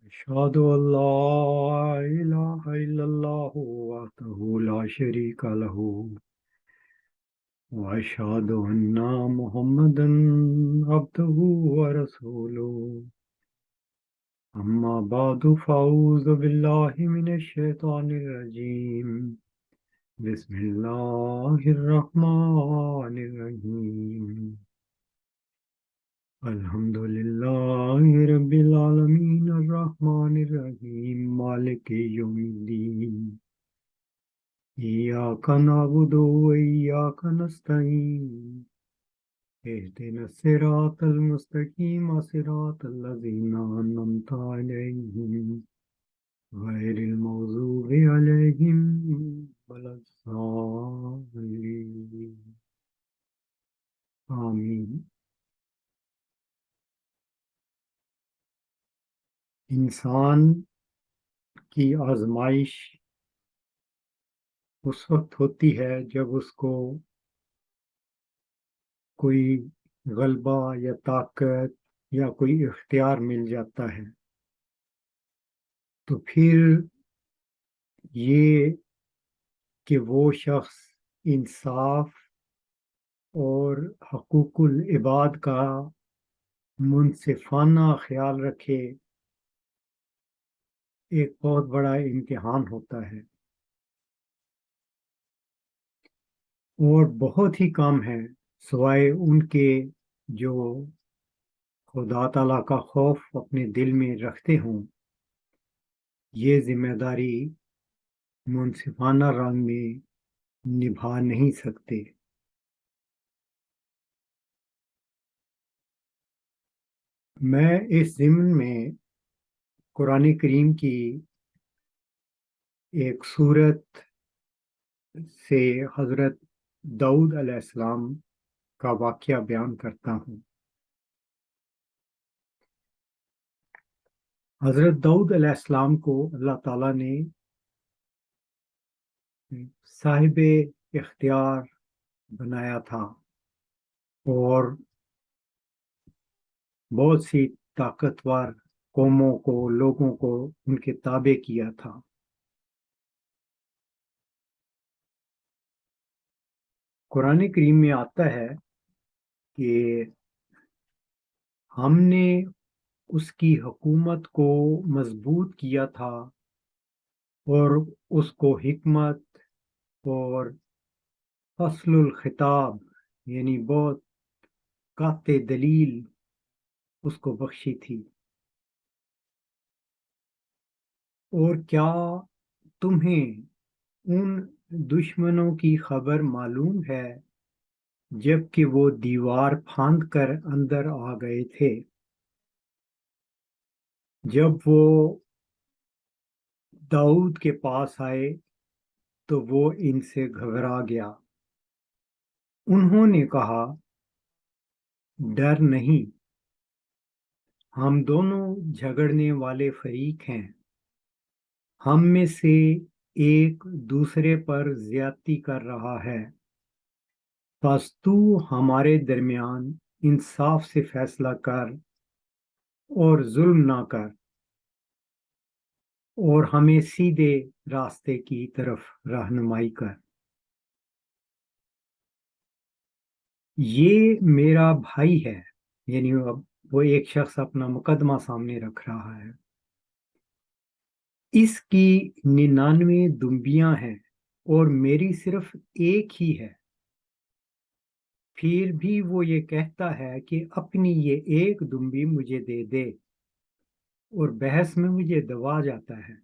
أشهد أن لا إله إلا الله وحده لا شريك له وأشهد أن محمدا عبده ورسوله أما بعد فأعوذ بالله من الشيطان الرجيم بسم الله الرحمن الرحيم الحمد لله رب العالمين الرحمن الرحيم مالك يوم الدين إياك نعبد وإياك نستعين اهدنا الصراط المستقيم صراط الذين أنعمت عليهم غير المغضوب عليهم ولا الضالين آمین۔ انسان کی آزمائش اس وقت ہوتی ہے جب اس کو کوئی غلبہ یا طاقت یا کوئی اختیار مل جاتا ہے، تو پھر یہ کہ وہ شخص انصاف اور حقوق العباد کا منصفانہ خیال رکھے، ایک بہت بڑا امتحان ہوتا ہے، اور بہت ہی کم ہیں سوائے ان کے جو خدا تعالیٰ کا خوف اپنے دل میں رکھتے ہوں، یہ ذمہ داری منصفانہ رنگ میں نبھا نہیں سکتے۔ میں اس ضمن میں قرآن کریم کی ایک سورت سے حضرت داؤد علیہ السلام کا واقعہ بیان کرتا ہوں۔ حضرت داؤد علیہ السلام کو اللہ تعالیٰ نے صاحب اختیار بنایا تھا اور بہت سی طاقتور قوموں کو، لوگوں کو ان کے تابع کیا تھا۔ قرآن کریم میں آتا ہے کہ ہم نے اس کی حکومت کو مضبوط کیا تھا اور اس کو حکمت اور فصل الخطاب یعنی بہت قاطع دلیل اس کو بخشی تھی۔ اور کیا تمہیں ان دشمنوں کی خبر معلوم ہے جب کہ وہ دیوار پھاند کر اندر آ گئے تھے؟ جب وہ داؤد کے پاس آئے تو وہ ان سے گھبرا گیا۔ انہوں نے کہا، ڈر نہیں، ہم دونوں جھگڑنے والے فریق ہیں، ہم میں سے ایک دوسرے پر زیادتی کر رہا ہے، بس تو ہمارے درمیان انصاف سے فیصلہ کر اور ظلم نہ کر اور ہمیں سیدھے راستے کی طرف رہنمائی کر۔ یہ میرا بھائی ہے، یعنی وہ ایک شخص اپنا مقدمہ سامنے رکھ رہا ہے، اس کی 99 دمبیاں ہیں اور میری صرف ایک ہی ہے، پھر بھی وہ یہ کہتا ہے کہ اپنی یہ ایک دمبی مجھے دے دے، اور بحث میں مجھے دبا جاتا ہے۔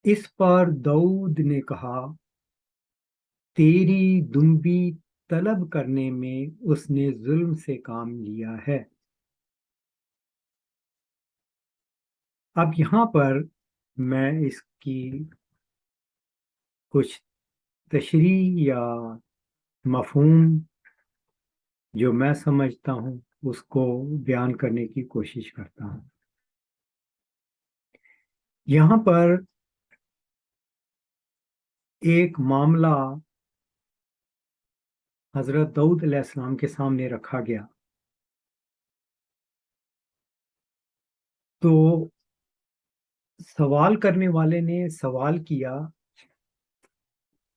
اس پر داؤد نے کہا، تیری دمبی طلب کرنے میں اس نے ظلم سے کام لیا ہے۔ اب یہاں پر میں اس کی کچھ تشریح یا مفہوم جو میں سمجھتا ہوں اس کو بیان کرنے کی کوشش کرتا ہوں۔ یہاں پر ایک معاملہ حضرت داؤد علیہ السلام کے سامنے رکھا گیا۔ تو سوال کرنے والے نے سوال کیا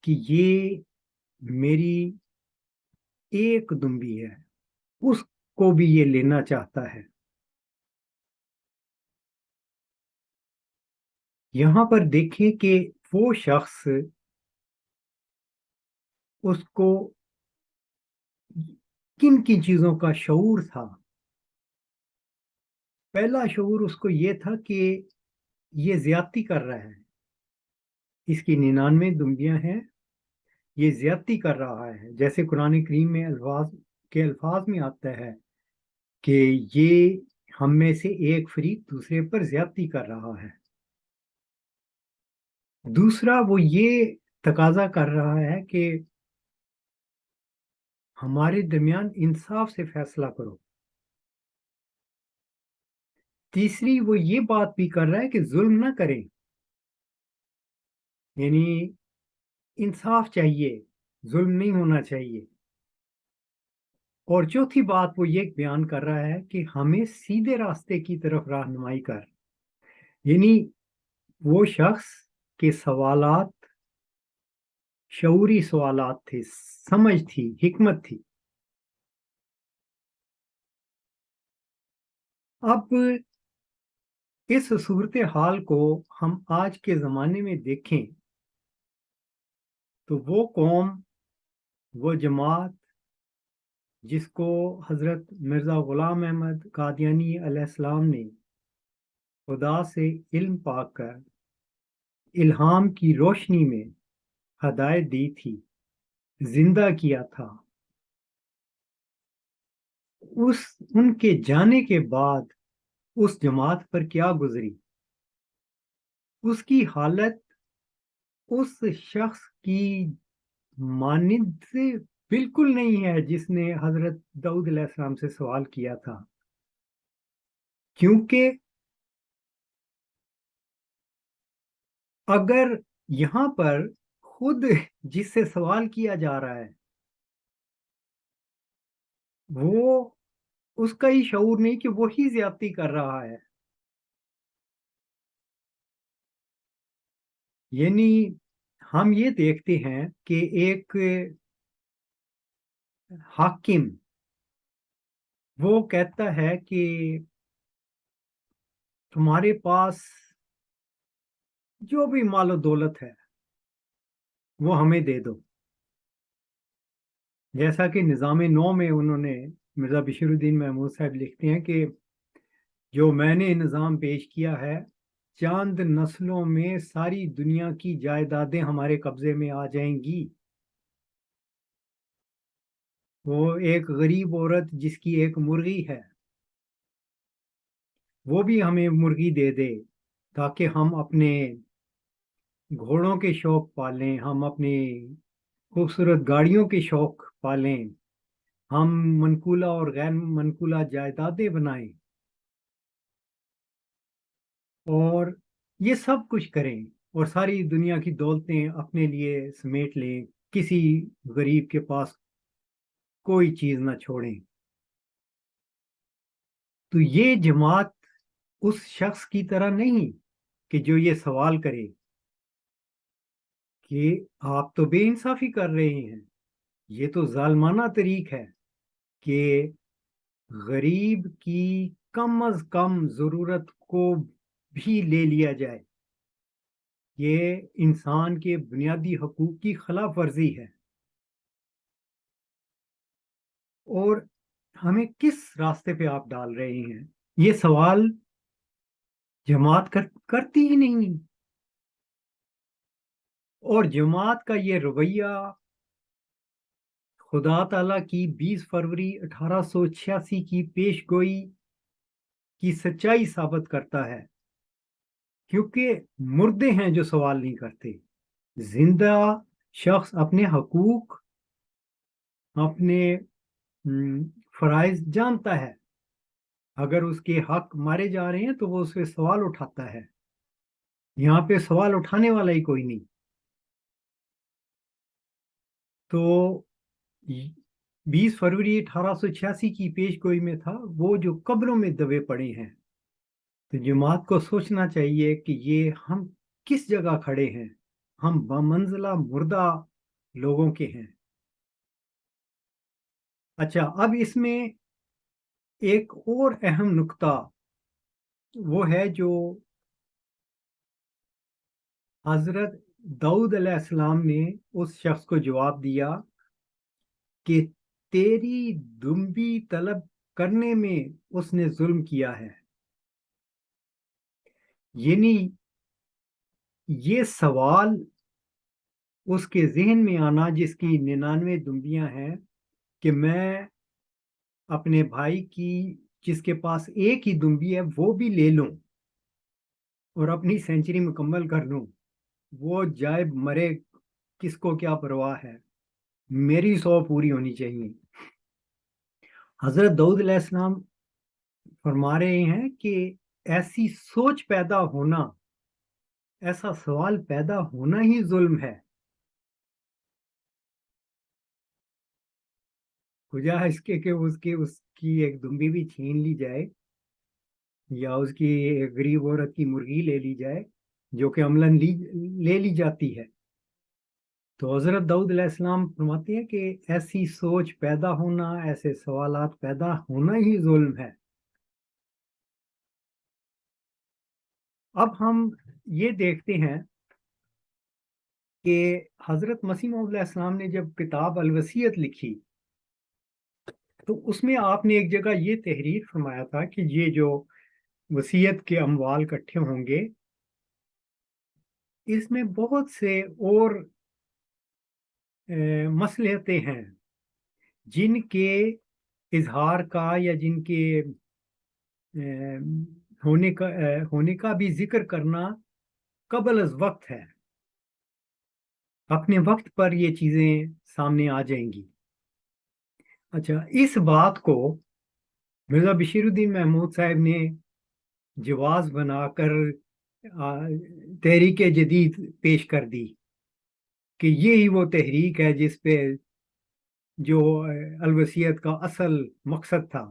کہ یہ میری ایک دمبی ہے، اس کو بھی یہ لینا چاہتا ہے۔ یہاں پر دیکھیں کہ وہ شخص، اس کو کن کن چیزوں کا شعور تھا۔ پہلا شعور اس کو یہ تھا کہ یہ زیادتی کر رہا ہے، اس کی 99 دمبیاں ہیں، یہ زیادتی کر رہا ہے، جیسے قرآن کریم میں الفاظ میں آتا ہے کہ یہ ہم میں سے ایک فریق دوسرے پر زیادتی کر رہا ہے۔ دوسرا وہ یہ تقاضا کر رہا ہے کہ ہمارے درمیان انصاف سے فیصلہ کرو۔ تیسری وہ یہ بات بھی کر رہا ہے کہ ظلم نہ کریں، یعنی انصاف چاہیے، ظلم نہیں ہونا چاہیے۔ اور چوتھی بات وہ یہ بیان کر رہا ہے کہ ہمیں سیدھے راستے کی طرف رہنمائی کر، یعنی وہ شخص کے سوالات شعوری سوالات تھے، سمجھ تھی، حکمت تھی۔ اب اس صورتحال کو ہم آج کے زمانے میں دیکھیں تو وہ قوم، وہ جماعت جس کو حضرت مرزا غلام احمد قادیانی علیہ السلام نے خدا سے علم پا کر الہام کی روشنی میں ہدایت دی تھی، زندہ کیا تھا، ان کے جانے کے بعد اس جماعت پر کیا گزری، اس کی حالت اس شخص کی مانند سے بالکل نہیں ہے جس نے حضرت داؤد علیہ السلام سے سوال کیا تھا، کیونکہ اگر یہاں پر خود جس سے سوال کیا جا رہا ہے وہ اس کا ہی شعور نہیں کہ وہی زیادتی کر رہا ہے، یعنی ہم یہ دیکھتے ہیں کہ ایک حاکم وہ کہتا ہے کہ تمہارے پاس جو بھی مال و دولت ہے وہ ہمیں دے دو، جیسا کہ نظام نو میں انہوں نے مرزا بشیر الدین محمود صاحب لکھتے ہیں کہ جو میں نے نظام پیش کیا ہے، چاند نسلوں میں ساری دنیا کی جائیدادیں ہمارے قبضے میں آ جائیں گی۔ وہ ایک غریب عورت جس کی ایک مرغی ہے، وہ بھی ہمیں مرغی دے دے تاکہ ہم اپنے گھوڑوں کے شوق پالیں، ہم اپنی خوبصورت گاڑیوں کے شوق پالیں، ہم منقولہ اور غیر منقولہ جائیدادیں بنائیں اور یہ سب کچھ کریں اور ساری دنیا کی دولتیں اپنے لیے سمیٹ لیں، کسی غریب کے پاس کوئی چیز نہ چھوڑیں۔ تو یہ جماعت اس شخص کی طرح نہیں کہ جو یہ سوال کرے کہ آپ تو بے انصافی کر رہے ہیں، یہ تو ظالمانہ طریق ہے کہ غریب کی کم از کم ضرورت کو بھی لے لیا جائے، یہ انسان کے بنیادی حقوق کی خلاف ورزی ہے۔ اور ہمیں کس راستے پہ آپ ڈال رہے ہیں، یہ سوال جماعت کرتی ہی نہیں، اور جماعت کا یہ رویہ خدا تعالیٰ کی 20 فروری 1886 کی پیش گوئی کی سچائی ثابت کرتا ہے، کیونکہ مردے ہیں جو سوال نہیں کرتے، زندہ شخص اپنے حقوق، اپنے فرائض جانتا ہے، اگر اس کے حق مارے جا رہے ہیں تو وہ اس پہ سوال اٹھاتا ہے، یہاں پہ سوال اٹھانے والا ہی کوئی نہیں۔ تو 20 فروری 1886 کی پیش گوئی میں تھا وہ جو قبروں میں دبے پڑے ہیں، تو جماعت کو سوچنا چاہیے کہ یہ ہم کس جگہ کھڑے ہیں، ہم بمنزلہ مردہ لوگوں کے ہیں۔ اچھا، اب اس میں ایک اور اہم نقطہ وہ ہے جو حضرت داؤد علیہ السلام نے اس شخص کو جواب دیا کہ تیری دمبی طلب کرنے میں اس نے ظلم کیا ہے۔ یعنی یہ سوال اس کے ذہن میں آنا، جس کی 99 دمبیاں ہیں، کہ میں اپنے بھائی کی جس کے پاس ایک ہی دمبی ہے وہ بھی لے لوں اور اپنی سینچری مکمل کر لوں، وہ جائے مرے، کس کو کیا پرواہ ہے، میری 100 پوری ہونی چاہیے۔ حضرت داؤد علیہ السلام فرما رہے ہیں کہ ایسی سوچ پیدا ہونا، ایسا سوال پیدا ہونا ہی ظلم ہے۔ وجہ اس کے کہ اس کی ایک دمبی بھی چھین لی جائے، یا اس کی ایک غریب عورت کی مرغی لے لی جائے، جو کہ عملاً لے لی جاتی ہے۔ تو حضرت داؤد علیہ السلام فرماتے ہیں کہ ایسی سوچ پیدا ہونا، ایسے سوالات پیدا ہونا ہی ظلم ہے۔ اب ہم یہ دیکھتے ہیں کہ حضرت مسیح موعود علیہ السلام نے جب کتاب الوصیت لکھی تو اس میں آپ نے ایک جگہ یہ تحریر فرمایا تھا کہ یہ جو وصیت کے اموال اکٹھے ہوں گے، اس میں بہت سے اور مصلحتیں ہیں جن کے اظہار کا یا جن کے ہونے کا بھی ذکر کرنا قبل از وقت ہے۔ اپنے وقت پر یہ چیزیں سامنے آ جائیں گی۔ اچھا، اس بات کو مرزا بشیر الدین محمود صاحب نے جواز بنا کر تحریک جدید پیش کر دی کہ یہی وہ تحریک ہے جس پہ جو الوصیت کا اصل مقصد تھا،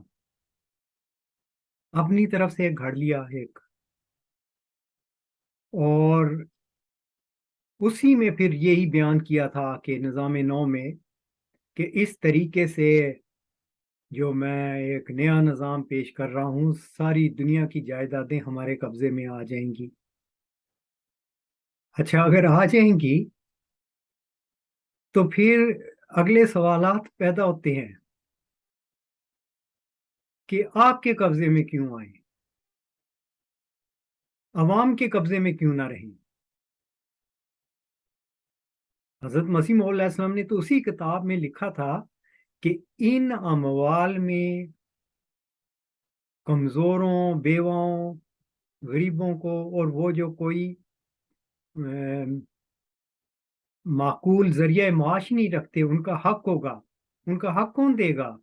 اپنی طرف سے گھڑ لیا ایک، اور اسی میں پھر یہی بیان کیا تھا کہ نظام نو میں کہ اس طریقے سے جو میں ایک نیا نظام پیش کر رہا ہوں، ساری دنیا کی جائیدادیں ہمارے قبضے میں آ جائیں گی۔ اچھا، اگر آ جائیں گی تو پھر اگلے سوالات پیدا ہوتے ہیں کہ آپ کے قبضے میں کیوں آئیں، عوام کے قبضے میں کیوں نہ رہیں۔ حضرت مسیح موعود علیہ السلام نے تو اسی کتاب میں لکھا تھا کہ ان اموال میں کمزوروں، بیواؤں، غریبوں کو، اور وہ جو کوئی معقول ذریعہ معاش نہیں رکھتے، ان کا حق ہوگا۔ ان کا حق کون دے گا؟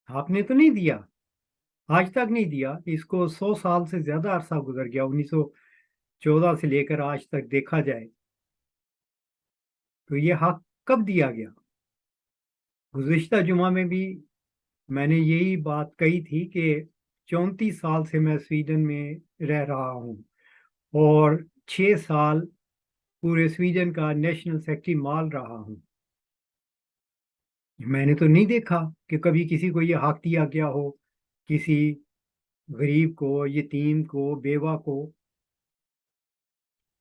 آپ نے تو نہیں دیا، آج تک نہیں دیا۔ اس کو 100 سال سے زیادہ عرصہ گزر گیا، 1914 سے لے کر آج تک دیکھا جائے تو یہ حق کب دیا گیا؟ گزشتہ جمعہ میں بھی میں نے یہی بات کہی تھی کہ 34 سال سے میں سویڈن میں رہ رہا ہوں، اور 6 سال پورے سویڈن کا نیشنل سیکرٹری مال رہا ہوں۔ میں نے تو نہیں دیکھا کہ کبھی کسی کو یہ حق دیا گیا ہو، کسی غریب کو، یتیم کو، بیوہ کو۔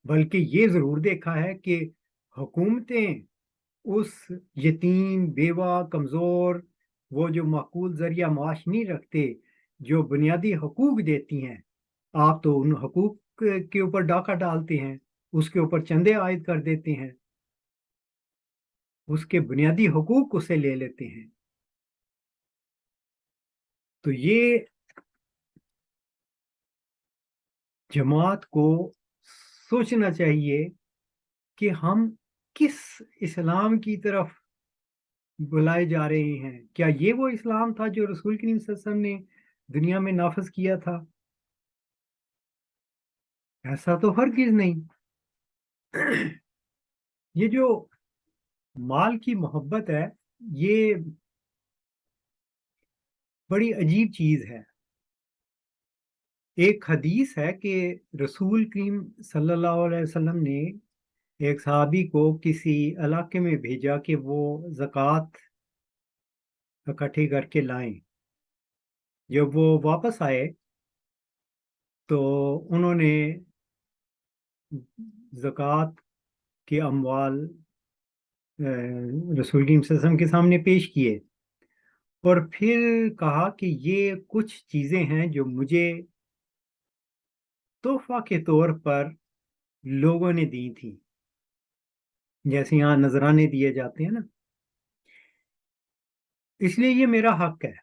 بلکہ یہ ضرور دیکھا ہے کہ حکومتیں اس یتیم، بیوہ، کمزور، وہ جو معقول ذریعہ معاش نہیں رکھتے، جو بنیادی حقوق دیتی ہیں، آپ تو ان حقوق کے اوپر ڈاکہ ڈالتے ہیں، اس کے اوپر چندے عائد کر دیتے ہیں، اس کے بنیادی حقوق اسے لے لیتے ہیں۔ تو یہ جماعت کو سوچنا چاہیے کہ ہم کس اسلام کی طرف بلائے جا رہے ہیں۔ کیا یہ وہ اسلام تھا جو رسول کریم صلی اللہ علیہ وسلم نے دنیا میں نافذ کیا تھا؟ ایسا تو ہرگز نہیں۔ یہ جو مال کی محبت ہے، یہ بڑی عجیب چیز ہے۔ ایک حدیث ہے کہ رسول کریم صلی اللہ علیہ وسلم نے ایک صحابی کو کسی علاقے میں بھیجا کہ وہ زکوٰۃ اکٹھی کر کے لائیں۔ جب وہ واپس آئے تو انہوں نے زکوٰۃ کے اموال رسول کریم صلی اللہ علیہ وسلم کے سامنے پیش کیے، اور پھر کہا کہ یہ کچھ چیزیں ہیں جو مجھے تحفہ کے طور پر لوگوں نے دی تھی، جیسے یہاں نذرانے دیے جاتے ہیں نا، اس لیے یہ میرا حق ہے،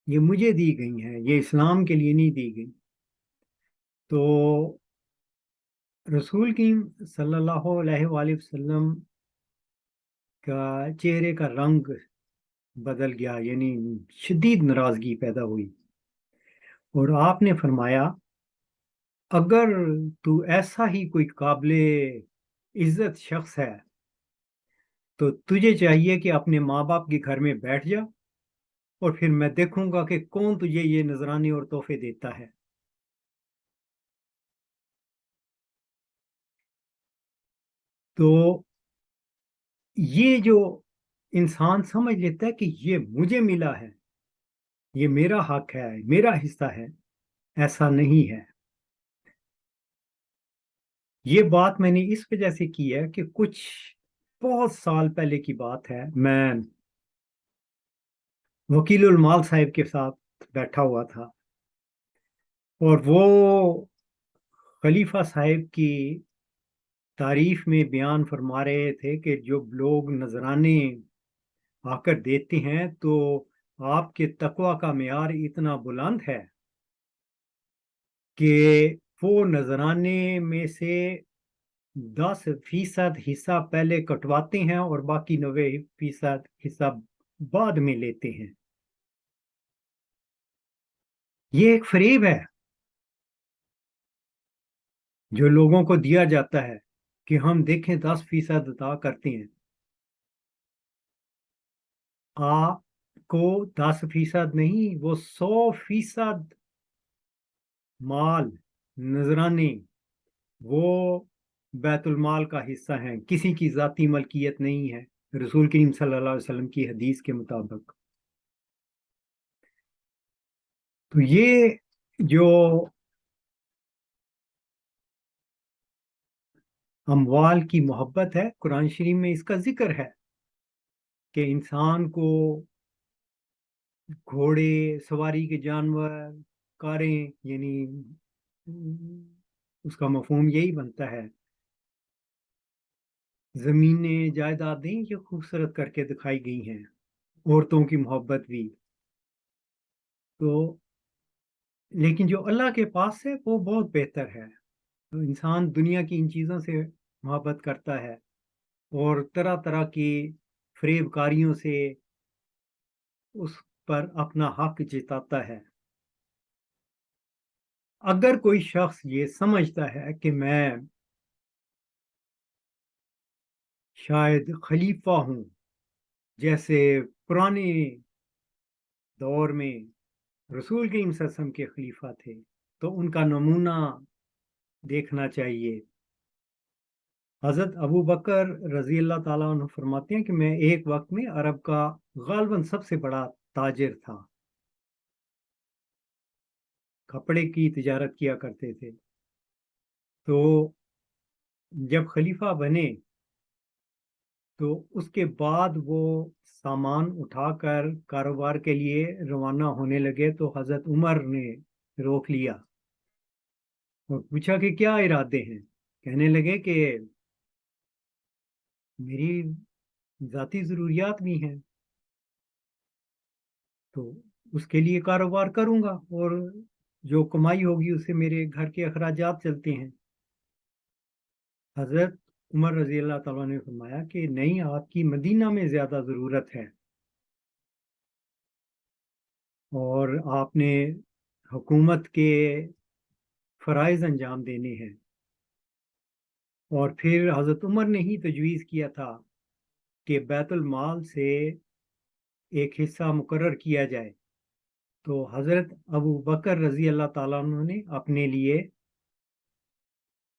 یہ مجھے دی گئی ہیں، یہ اسلام کے لیے نہیں دی گئی۔ تو رسول کریم صلی اللہ علیہ وآلہ وسلم کا چہرے کا رنگ بدل گیا، یعنی شدید ناراضگی پیدا ہوئی، اور آپ نے فرمایا اگر تو ایسا ہی کوئی قابل عزت شخص ہے تو تجھے چاہیے کہ اپنے ماں باپ کے گھر میں بیٹھ جا، اور پھر میں دیکھوں گا کہ کون تجھے یہ نذرانے اور تحفے دیتا ہے۔ تو یہ جو انسان سمجھ لیتا ہے کہ یہ مجھے ملا ہے، یہ میرا حق ہے، میرا حصہ ہے، ایسا نہیں ہے۔ یہ بات میں نے اس وجہ سے کی ہے کہ کچھ بہت سال پہلے کی بات ہے، میں وکیل المال صاحب کے ساتھ بیٹھا ہوا تھا، اور وہ خلیفہ صاحب کی تعریف میں بیان فرما رہے تھے کہ جو لوگ نذرانے آ کر دیتے ہیں تو آپ کے تقوی کا معیار اتنا بلند ہے کہ وہ نذرانے میں سے 10% حصہ پہلے کٹواتے ہیں اور باقی 90% حصہ بعد میں لیتے ہیں۔ یہ ایک فریب ہے جو لوگوں کو دیا جاتا ہے کہ ہم دیکھیں 10% عطا کرتے ہیں۔ آپ کو 10% نہیں، وہ 100% مال نذرانے وہ بیت المال کا حصہ ہیں، کسی کی ذاتی ملکیت نہیں ہے، رسول کریم صلی اللہ علیہ وسلم کی حدیث کے مطابق۔ تو یہ جو اموال کی محبت ہے، قرآن شریف میں اس کا ذکر ہے کہ انسان کو گھوڑے، سواری کے جانور، کاریں، یعنی اس کا مفہوم یہی بنتا ہے، زمینیں، جائیدادیں یہ خوبصورت کر کے دکھائی گئی ہیں، عورتوں کی محبت بھی۔ تو لیکن جو اللہ کے پاس ہے وہ بہت بہتر ہے۔ تو انسان دنیا کی ان چیزوں سے محبت کرتا ہے اور طرح طرح کی فریب کاریوں سے اس پر اپنا حق جتاتا ہے۔ اگر کوئی شخص یہ سمجھتا ہے کہ میں شاید خلیفہ ہوں، جیسے پرانے دور میں رسول کریم صلی اللہ علیہ وسلم کے خلیفہ تھے، تو ان کا نمونہ دیکھنا چاہیے۔ حضرت ابو بکر رضی اللہ تعالیٰ عنہ فرماتے ہیں کہ میں ایک وقت میں عرب کا غالباً سب سے بڑا تاجر تھا، کپڑے کی تجارت کیا کرتے تھے۔ تو جب خلیفہ بنے تو اس کے بعد وہ سامان اٹھا کر کاروبار کے لیے روانہ ہونے لگے، تو حضرت عمر نے روک لیا اور پوچھا کہ کیا ارادے ہیں؟ کہنے لگے کہ میری ذاتی ضروریات بھی ہیں، تو اس کے لیے کاروبار کروں گا، اور جو کمائی ہوگی اس سے میرے گھر کے اخراجات چلتے ہیں۔ حضرت عمر رضی اللہ تعالیٰ نے فرمایا کہ نہیں، آپ کی مدینہ میں زیادہ ضرورت ہے، اور آپ نے حکومت کے فرائض انجام دینے ہیں۔ اور پھر حضرت عمر نے ہی تجویز کیا تھا کہ بیت المال سے ایک حصہ مقرر کیا جائے تو حضرت ابو بکر رضی اللہ تعالیٰ عنہ نے اپنے لیے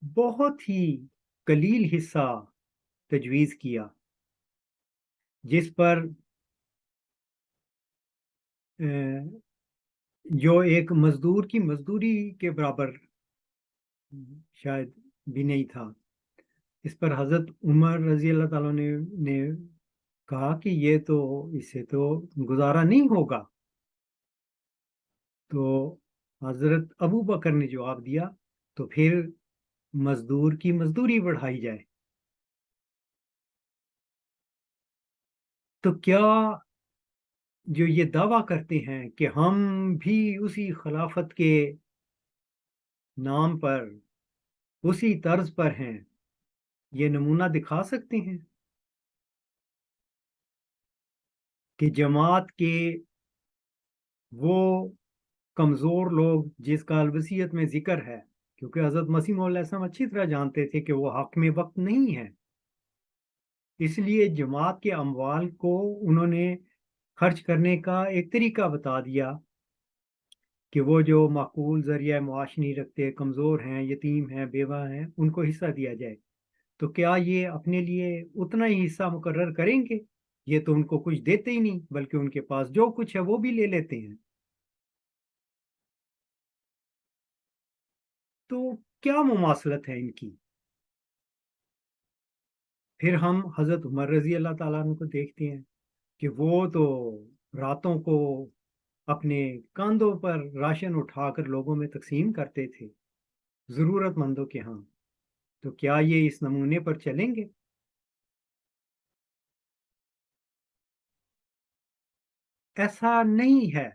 بہت ہی قلیل حصہ تجویز کیا، جس پر جو ایک مزدور کی مزدوری کے برابر شاید بھی نہیں تھا، اس پر حضرت عمر رضی اللہ تعالیٰ نے کہا کہ یہ تو اس سے تو گزارا نہیں ہوگا، تو حضرت ابو بکر نے جواب دیا تو پھر مزدور کی مزدوری بڑھائی جائے۔ تو کیا جو یہ دعویٰ کرتے ہیں کہ ہم بھی اسی خلافت کے نام پر اسی طرز پر ہیں، یہ نمونہ دکھا سکتے ہیں کہ جماعت کے وہ کمزور لوگ جس کا الوصیت میں ذکر ہے، کیونکہ حضرت مسیح موعود علیہ السلام اچھی طرح جانتے تھے کہ وہ حاکم وقت نہیں ہے، اس لیے جماعت کے اموال کو انہوں نے خرچ کرنے کا ایک طریقہ بتا دیا کہ وہ جو معقول ذریعہ معاش نہیں رکھتے، کمزور ہیں، یتیم ہیں، بیوہ ہیں، ان کو حصہ دیا جائے۔ تو کیا یہ اپنے لیے اتنا ہی حصہ مقرر کریں گے؟ یہ تو ان کو کچھ دیتے ہی نہیں، بلکہ ان کے پاس جو کچھ ہے وہ بھی لے لیتے ہیں۔ تو کیا مماثلت ہے ان کی؟ پھر ہم حضرت عمر رضی اللہ تعالیٰ عنہ کو دیکھتے ہیں کہ وہ تو راتوں کو اپنے کاندھوں پر راشن اٹھا کر لوگوں میں تقسیم کرتے تھے، ضرورت مندوں کے ہاں۔ تو کیا یہ اس نمونے پر چلیں گے؟ ایسا نہیں ہے،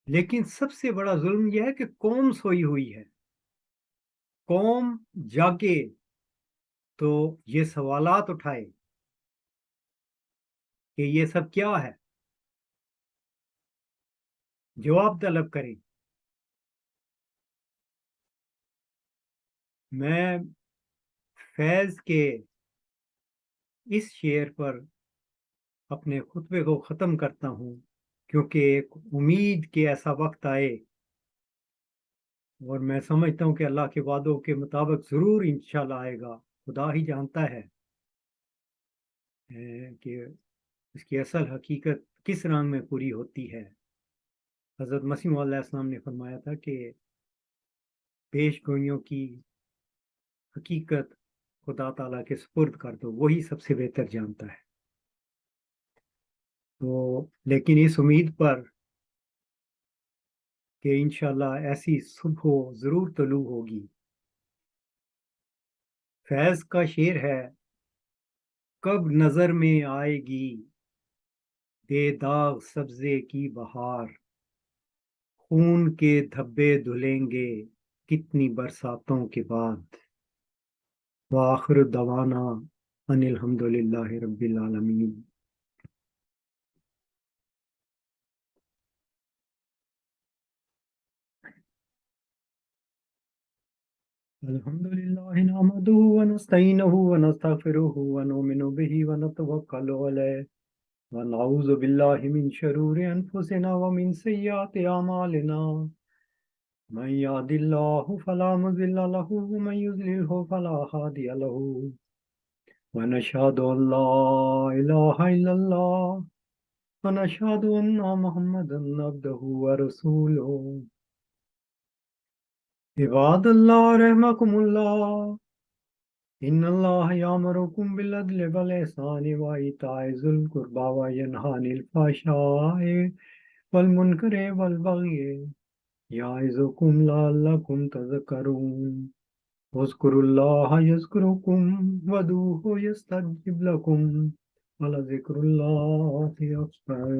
لیکن سب سے بڑا ظلم یہ ہے کہ قوم سوئی ہوئی ہے۔ قوم جاگے تو یہ سوالات اٹھائے کہ یہ سب کیا ہے، جواب طلب کریں۔ میں فیض کے اس شعر پر اپنے خطبے کو ختم کرتا ہوں، کیونکہ ایک امید کہ ایسا وقت آئے، اور میں سمجھتا ہوں کہ اللہ کے وعدوں کے مطابق ضرور انشاءاللہ آئے گا۔ خدا ہی جانتا ہے کہ اس کی اصل حقیقت کس رنگ میں پوری ہوتی ہے۔ حضرت مسیح موعود علیہ السلام نے فرمایا تھا کہ پیش گوئیوں کی حقیقت خدا تعالیٰ کے سپرد کر دو، وہی سب سے بہتر جانتا ہے۔ تو لیکن اس امید پر کہ انشاءاللہ ایسی صبح ضرور طلوع ہوگی۔ فیض کا شعر ہے، کب نظر میں آئے گی بے داغ سبزے کی بہار، خون کے دھبے دھلیں گے کتنی برساتوں کے بعد۔ وآخر دعوانا ان الحمد للہ رب العالمین۔ الحمد للہ نحمدہ ونستعینہ ونستغفرہ ونؤمن بہ ونتوکل علیہ ونعوذ باللہ من شرور انفسنا ومن سیئات اعمالنا، من یهد اللہ فلا مضل له ومن یضللہ فلا ہادی له، ونشهد ان لا الہ الا اللہ ونشهد ان محمدا عبدہ ورسولہ۔ عباد اللہ رحمکم اللہ، ان اللہ یامرکم بالعدل والاحسان وایتاء ذی القربى وینہی عن الفحشاء والمنکر والبغی یعظکم لعلکم تذکرون۔ اذکروا اللہ یذکرکم وادعوہ یستجب لکم ولذکر اللہ اکبر۔